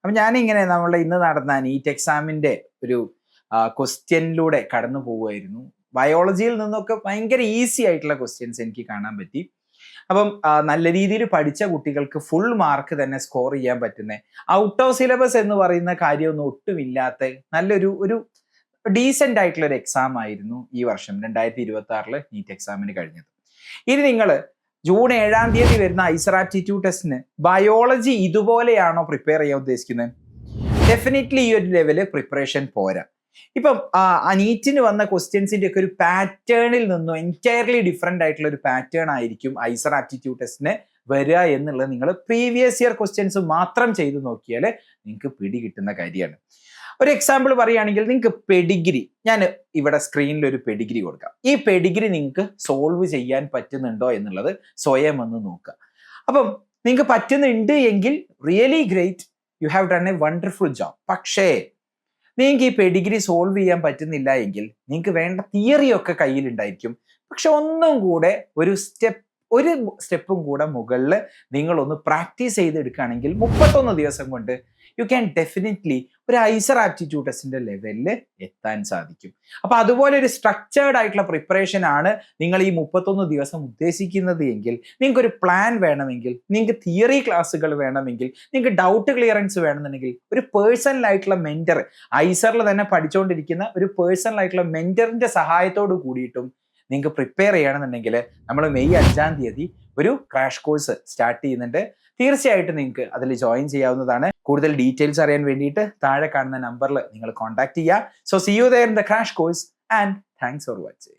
അപ്പം ഞാനിങ്ങനെ നമ്മളുടെ ഇന്ന് നടന്ന നീറ്റ് എക്സാമിൻ്റെ ഒരു ക്വസ്റ്റ്യനിലൂടെ കടന്നു പോവുമായിരുന്നു. ബയോളജിയിൽ നിന്നൊക്കെ ഭയങ്കര ഈസി ആയിട്ടുള്ള ക്വസ്റ്റ്യൻസ് എനിക്ക് കാണാൻ പറ്റി. അപ്പം നല്ല രീതിയിൽ പഠിച്ച കുട്ടികൾക്ക് ഫുൾ മാർക്ക് തന്നെ സ്കോർ ചെയ്യാൻ പറ്റുന്ന, ഔട്ട് ഓഫ് സിലബസ് എന്ന് പറയുന്ന കാര്യമൊന്നും ഒട്ടുമില്ലാത്ത നല്ലൊരു ഡീസെന്റ് ആയിട്ടുള്ള ഒരു എക്സാം ആയിരുന്നു ഈ വർഷം 2026 നീറ്റ് എക്സാമിന് കഴിഞ്ഞത്. ഇനി നിങ്ങൾ ജൂൺ 7 തീയതി വരുന്ന ഐസർ ആപ്റ്റിറ്റ്യൂഡ് ടെസ്റ്റിന് ബയോളജി ഇതുപോലെയാണോ പ്രിപ്പയർ ചെയ്യാൻ ഉദ്ദേശിക്കുന്നത്? ഡെഫിനറ്റ്ലി ഈ ഒരു ലെവല് പ്രിപ്പറേഷൻ പോരാ. ഇപ്പം നീറ്റിന് വന്ന ക്വസ്റ്റ്യൻസിന്റെ ഒക്കെ ഒരു പാറ്റേണിൽ നിന്നും എൻറ്റയർലി ഡിഫറെന്റ് ആയിട്ടുള്ള ഒരു പാറ്റേൺ ആയിരിക്കും ഐസർ ആപ്റ്റിറ്റ്യൂഡ് ടെസ്റ്റിന് വരിക എന്നുള്ളത് നിങ്ങൾ പ്രീവിയസ് ഇയർ ക്വസ്റ്റ്യൻസ് മാത്രം ചെയ്ത് നോക്കിയാൽ നിങ്ങൾക്ക് പിടി കിട്ടുന്ന കാര്യമാണ്. ഒരു എക്സാമ്പിൾ പറയുകയാണെങ്കിൽ നിങ്ങൾക്ക് പെഡിഗ്രി, ഞാൻ ഇവിടെ സ്ക്രീനിൽ ഒരു പെഡിഗ്രി കൊടുക്കാം. ഈ പെഡിഗ്രി നിങ്ങൾക്ക് സോൾവ് ചെയ്യാൻ പറ്റുന്നുണ്ടോ എന്നുള്ളത് സ്വയം ഒന്ന് നോക്കുക. അപ്പം നിങ്ങൾക്ക് പറ്റുന്നുണ്ട് എങ്കിൽ really great, you have done A wonderful job. പക്ഷേ നിങ്ങൾക്ക് ഈ പെഡിഗ്രി സോൾവ് ചെയ്യാൻ പറ്റുന്നില്ല എങ്കിൽ നിങ്ങൾക്ക് വേണ്ട തിയറിയൊക്കെ കയ്യിലുണ്ടായിരിക്കും. പക്ഷെ ഒന്നും കൂടെ ഒരു സ്റ്റെപ്പും കൂടെ മുകളിൽ നിങ്ങളൊന്ന് പ്രാക്ടീസ് ചെയ്തെടുക്കുകയാണെങ്കിൽ 31 ദിവസം കൊണ്ട് യു ക്യാൻ ഡെഫിനറ്റ്ലി ഒരു ഐസർ ആപ്റ്റിറ്റ്യൂഡ് ടെസ്റ്റിന്റെ ലെവലിൽ എത്താൻ സാധിക്കും. അപ്പൊ അതുപോലെ ഒരു സ്ട്രക്ചേർഡ് ആയിട്ടുള്ള പ്രിപ്പറേഷൻ ആണ് നിങ്ങൾ ഈ 31 ദിവസം ഉദ്ദേശിക്കുന്നത് എങ്കിൽ, നിങ്ങൾക്ക് ഒരു പ്ലാൻ വേണമെങ്കിൽ, നിങ്ങൾക്ക് തിയറി ക്ലാസ്സുകൾ വേണമെങ്കിൽ, നിങ്ങൾക്ക് ഡൗട്ട് ക്ലിയറൻസ് വേണമെന്നുണ്ടെങ്കിൽ ഒരു പേഴ്സണൽ ആയിട്ടുള്ള മെന്റർ, ഐസറിൽ തന്നെ പഠിച്ചുകൊണ്ടിരിക്കുന്ന ഒരു പേഴ്സണൽ ആയിട്ടുള്ള മെന്ററിന്റെ സഹായത്തോട് കൂടിയിട്ടും നിങ്ങൾക്ക് പ്രിപ്പയർ ചെയ്യണമെന്നുണ്ടെങ്കിൽ നമ്മൾ മെയ് 5 തീയതി ഒരു ക്രാഷ് കോഴ്സ് സ്റ്റാർട്ട് ചെയ്യുന്നുണ്ട്. തീർച്ചയായിട്ടും നിങ്ങൾക്ക് അതിൽ ജോയിൻ ചെയ്യാവുന്നതാണ്. കൂടുതൽ ഡീറ്റെയിൽസ് അറിയാൻ വേണ്ടിയിട്ട് താഴെ കാണുന്ന നമ്പറിൽ നിങ്ങൾ കോൺടാക്ട് ചെയ്യുക. So see you there in the crash course and thanks for watching.